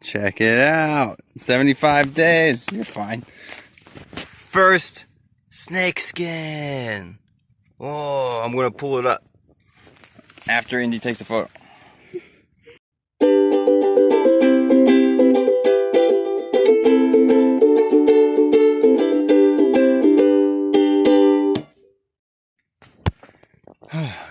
Check it out. 75 days. You're fine. First snake skin. Oh, I'm going to pull it up after Indy takes a photo.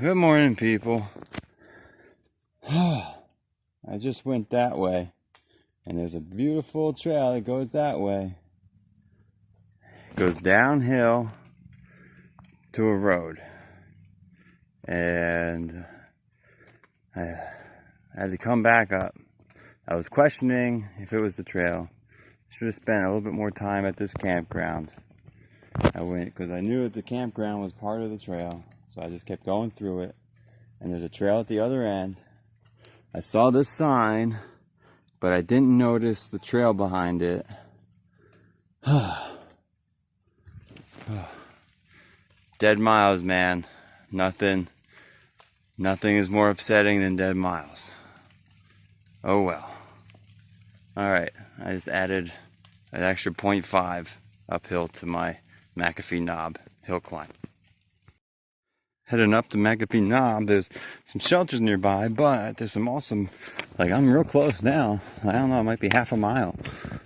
Good morning, people. I just went that way, and there's a beautiful trail that goes that way. It goes downhill to a road, and I had to come back up. I was questioning if it was the trail. I should have spent a little bit more time at this campground. I went because I knew that the campground was part of the trail, so I just kept going through it. And there's a trail at the other end. I saw this sign, but I didn't notice the trail behind it. Dead miles, man. Nothing is more upsetting than dead miles. Oh well. Alright, I just added an extra 0.5 uphill to my McAfee Knob hill climb. Heading up to McAfee Knob, there's some shelters nearby, but there's some awesome, like I'm real close now. I don't know, it might be half a mile.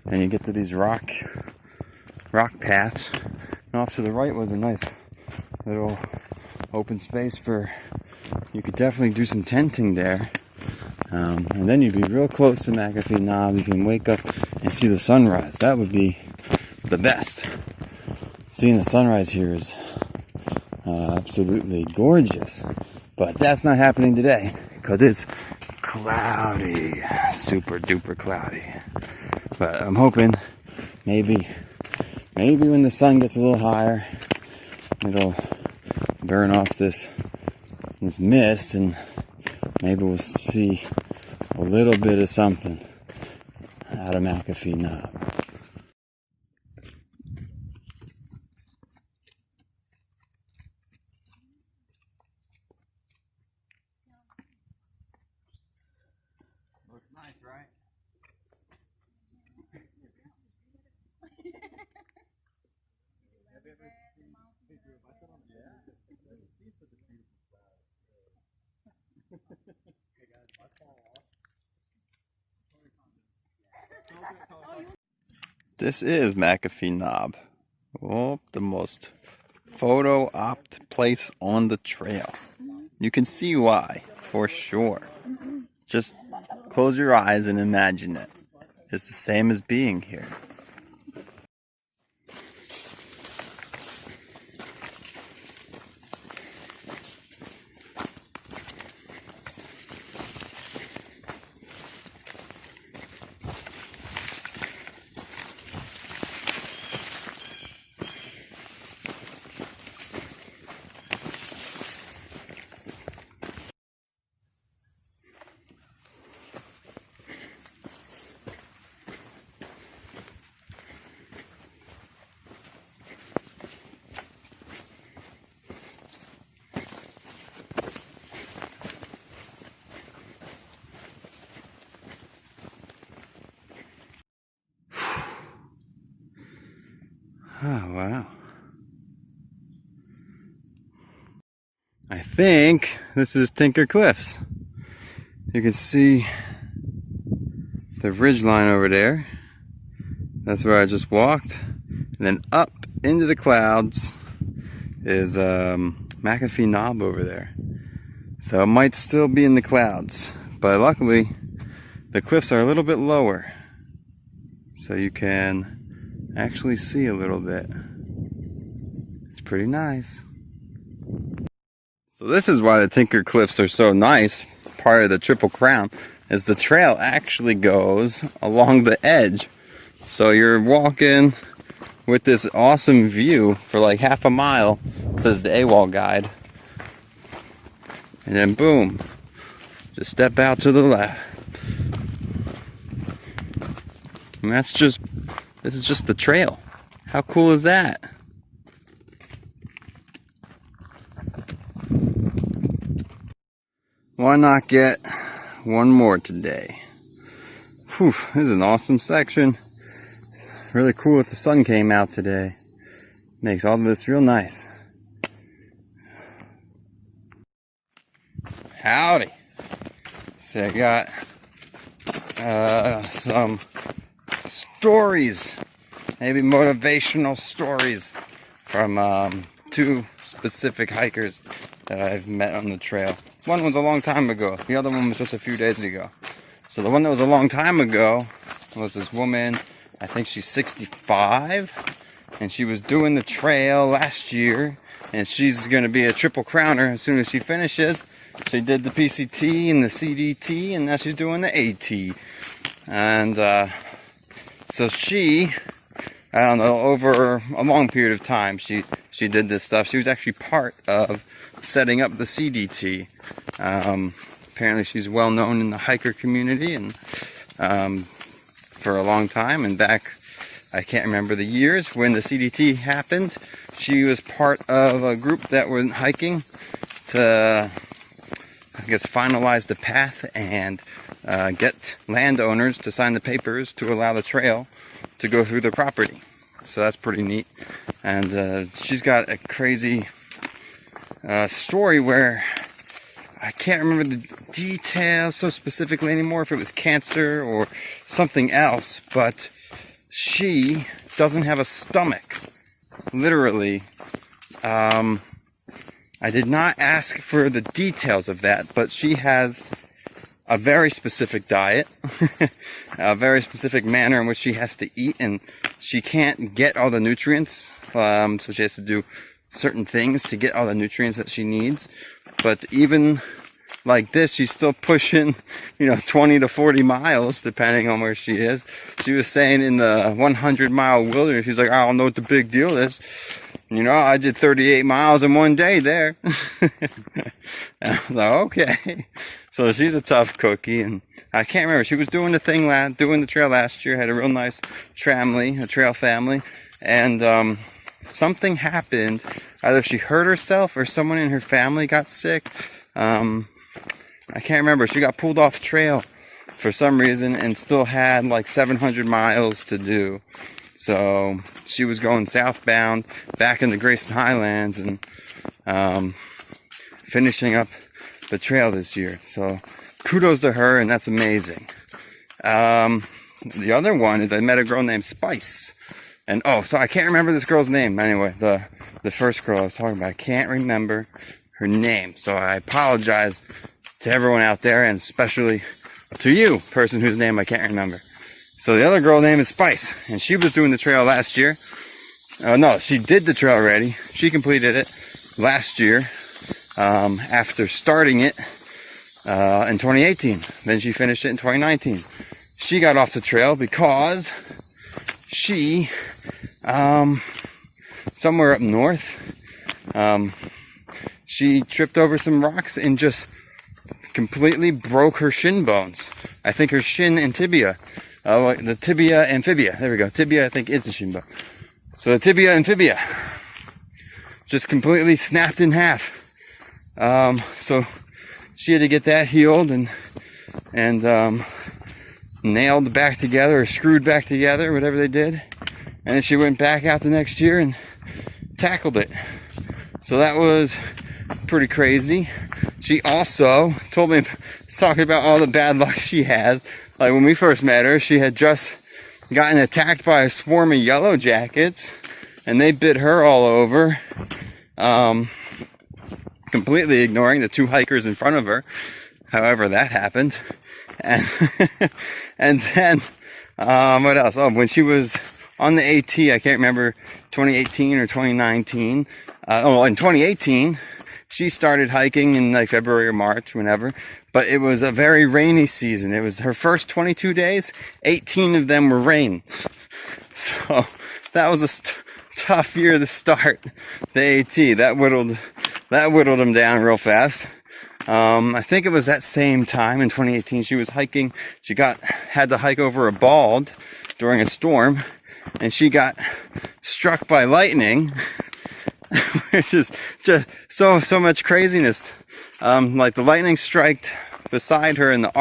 And you get to these rock paths. And off to the right was a nice little open space for, you could definitely do some tenting there. And then you'd be real close to McAfee Knob. You can wake up and see the sunrise. That would be the best. Seeing the sunrise here is absolutely gorgeous, but that's not happening today because it's cloudy, super duper cloudy. But I'm hoping maybe when the sun gets a little higher, it'll burn off this mist, and maybe we'll see a little bit of something out of McAfee Knob. Looks nice, right? This is McAfee Knob. Oh, the most photo-opt place on the trail. You can see why, for sure. Just close your eyes and imagine it. It's the same as being here. Oh, wow. I think this is Tinker Cliffs. You can see the ridge line over there. That's where I just walked. And then up into the clouds is McAfee Knob over there. So it might still be in the clouds, but luckily the cliffs are a little bit lower, so you can actually see a little bit. It's pretty nice. So this is why the Tinker Cliffs are so nice. Part of the Triple Crown is the trail actually goes along the edge. So you're walking with this awesome view for like half a mile, says the AWOL guide. And then boom, just step out to the left. And this is just the trail. How cool is that? Why not get one more today? Whew, this is an awesome section. Really cool that the sun came out today. Makes all of this real nice. Howdy. So I got some stories, maybe motivational stories from two specific hikers that I've met on the trail. One was a long time ago. The other one was just a few days ago. So the one that was a long time ago was this woman, I think she's 65, and she was doing the trail last year, and she's going to be a triple crowner as soon as she finishes. She did the PCT and the CDT, and now she's doing the AT. And so she, I don't know, over a long period of time, she did this stuff. She was actually part of setting up the CDT. Apparently she's well known in the hiker community, and for a long time. And back, I can't remember the years when the CDT happened, she was part of a group that went hiking to, I guess, finalize the path and get landowners to sign the papers to allow the trail to go through their property. So that's pretty neat. And she's got a crazy story where I can't remember the details so specifically anymore, if it was cancer or something else, but she doesn't have a stomach. Literally. I did not ask for the details of that, but she has a very specific diet, a very specific manner in which she has to eat, and she can't get all the nutrients, so she has to do certain things to get all the nutrients that she needs. But even like this, she's still pushing, 20 to 40 miles, depending on where she is. She was saying in the 100-mile wilderness, she's like, I don't know what the big deal is. I did 38 miles in one day there. I was like, okay. So she's a tough cookie, and I can't remember. She was doing the trail last year, had a real nice trail family, and something happened. Either she hurt herself or someone in her family got sick. I can't remember. She got pulled off trail for some reason and still had like 700 miles to do. So she was going southbound back in the Grayson Highlands and finishing up the trail this year. So kudos to her, and that's amazing. The other one is I met a girl named Spice. And so I can't remember this girl's name. Anyway, the first girl I was talking about, I can't remember her name. So I apologize to everyone out there, and especially to you, person whose name I can't remember. So the other girl name is Spice, and she was doing the trail last year. No, she did the trail already. She completed it last year after starting it in 2018. Then she finished it in 2019. She got off the trail because she, somewhere up north, she tripped over some rocks and just completely broke her shin bones. I think her shin and tibia. The tibia and fibia. There we go. Tibia, I think, is the shin bone. So the tibia and fibia just completely snapped in half. So she had to get that healed and nailed back together, or screwed back together, whatever they did. And then she went back out the next year and tackled it. So that was pretty crazy. She also told me, talking about all the bad luck she has. Like when we first met her, she had just gotten attacked by a swarm of yellow jackets, and they bit her all over, completely ignoring the two hikers in front of her. However, that happened. And, and then, what else? Oh, when she was on the AT, I can't remember, 2018 or 2019. In 2018, she started hiking in like February or March, whenever. But it was a very rainy season. It was her first 22 days. 18 of them were rain. So that was a tough year to start the AT. That whittled them down real fast. I think it was that same time in 2018 she was hiking. She had to hike over a bald during a storm, and she got struck by lightning, which is just so much craziness. Like the lightning struck beside her, and the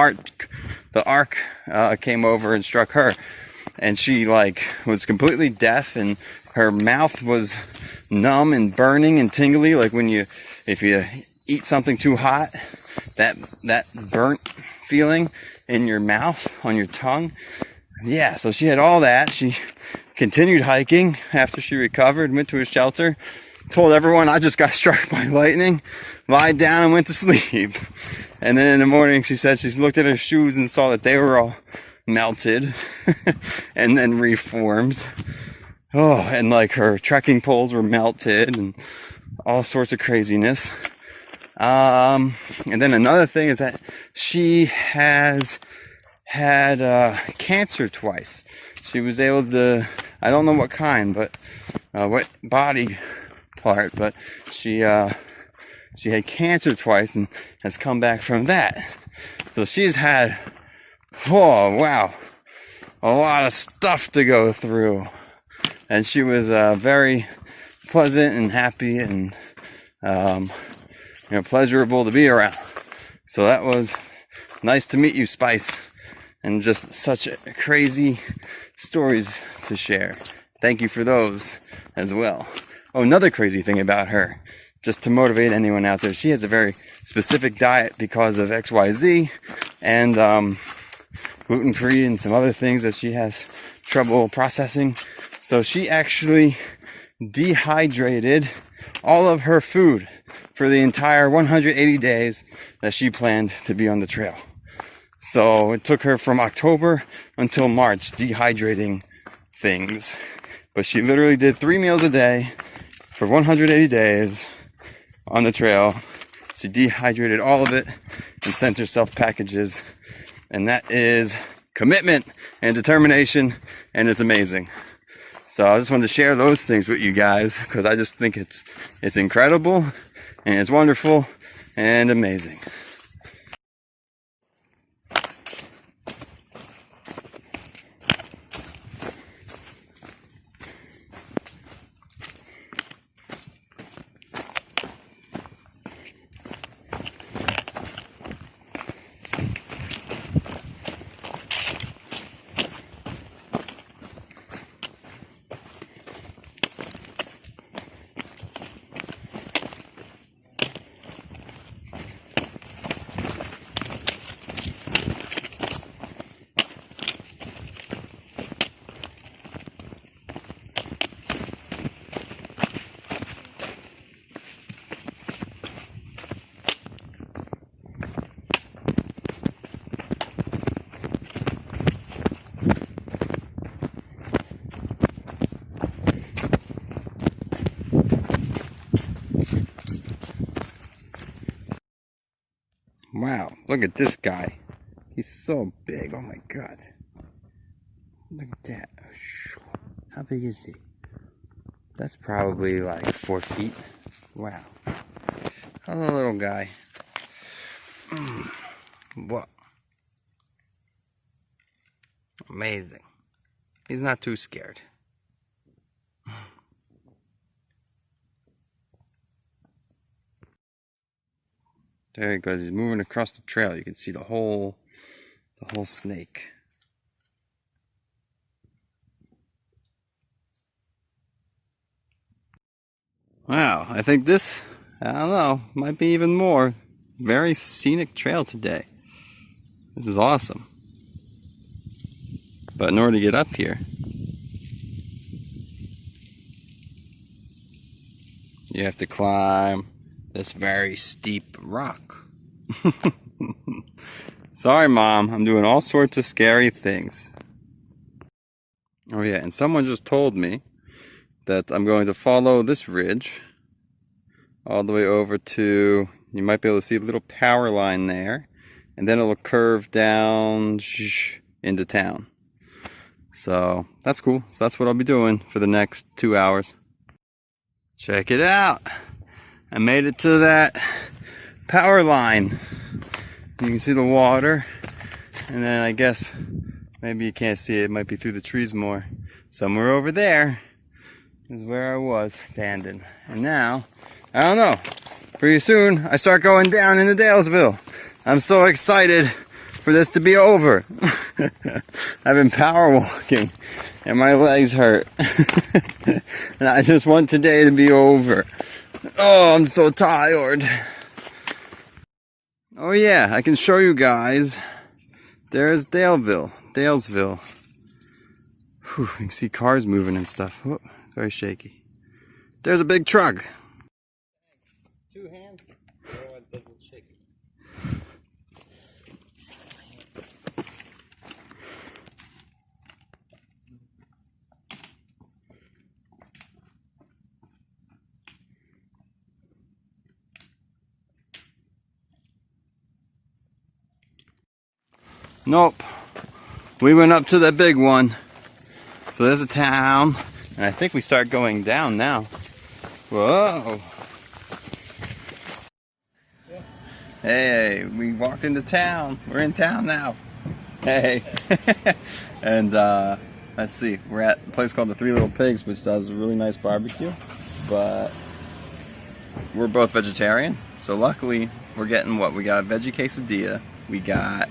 the arc came over and struck her, and she like was completely deaf, and her mouth was numb and burning and tingly, like when if you eat something too hot, that burnt feeling in your mouth, on your tongue. Yeah, so she had all that. She continued hiking after she recovered, went to a shelter, told everyone, I just got struck by lightning, lied down and went to sleep. And then in the morning she said she looked at her shoes and saw that they were all melted and then reformed. Oh, and like her trekking poles were melted and all sorts of craziness. And then another thing is that she has had cancer twice. She was able to, I don't know what kind, but what body part, but she had cancer twice and has come back from that. So she's had, oh wow, a lot of stuff to go through. And she was very pleasant and happy and pleasurable to be around. So that was nice to meet you, Spice, and just such crazy stories to share. Thank you for those as well. Oh, another crazy thing about her, just to motivate anyone out there, she has a very specific diet because of XYZ and gluten-free and some other things that she has trouble processing. So she actually dehydrated all of her food for the entire 180 days that she planned to be on the trail. So it took her from October until March dehydrating things. But she literally did 3 meals a day for 180 days on the trail. She dehydrated all of it and sent herself packages. And that is commitment and determination, and it's amazing. So I just wanted to share those things with you guys because I just think it's incredible and it's wonderful and amazing. Wow, look at this guy. He's so big. Oh my god. Look at that. How big is he? That's probably like 4 feet. Wow. Hello, little guy. What? Amazing. He's not too scared. There he goes. He's moving across the trail. You can see the whole snake. Wow, I think this, I don't know, might be even more. Very scenic trail today. This is awesome. But in order to get up here, you have to climb this very steep rock. Sorry, Mom, I'm doing all sorts of scary things. Oh yeah, and someone just told me that I'm going to follow this ridge all the way over to, you might be able to see a little power line there, and then it'll curve down into town. So that's cool. So that's what I'll be doing for the next 2 hours. Check it out. I made it to that power line. You can see the water, and then I guess maybe you can't see it. It might be through the trees more. Somewhere over there is where I was standing. And now, I don't know, pretty soon I start going down into Dalesville. I'm so excited for this to be over. I've been power walking and my legs hurt. And I just want today to be over. Oh, I'm so tired. Oh yeah, I can show you guys. There's Dalesville. Whew, you can see cars moving and stuff. Oh, very shaky. There's a big truck. 2 hands. Oh, it doesn't shake. Nope. We went up to the big one. So there's a town. And I think we start going down now. Whoa. Hey, we walked into town. We're in town now. Hey. And let's see. We're at a place called the Three Little Pigs, which does a really nice barbecue. But we're both vegetarian. So luckily, we're getting what? We got a veggie quesadilla. We got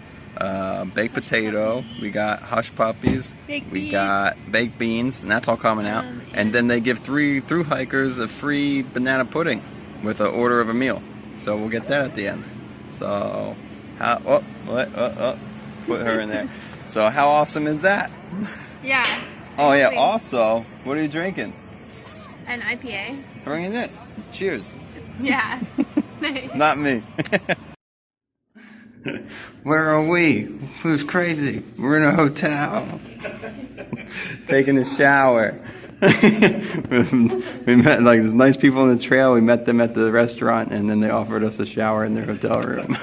baked potato, we got hush puppies, we got baked beans, and that's all coming out. And then they give 3 through hikers a free banana pudding with an order of a meal. So we'll get that at the end. So, put her in there. So how awesome is that? Yeah. Oh yeah, also, what are you drinking? An IPA. Bringing it. Cheers. Yeah. Not me. Where are we? Who's crazy? We're in a hotel. Taking a shower. We met like these nice people on the trail. We met them at the restaurant and then they offered us a shower in their hotel room.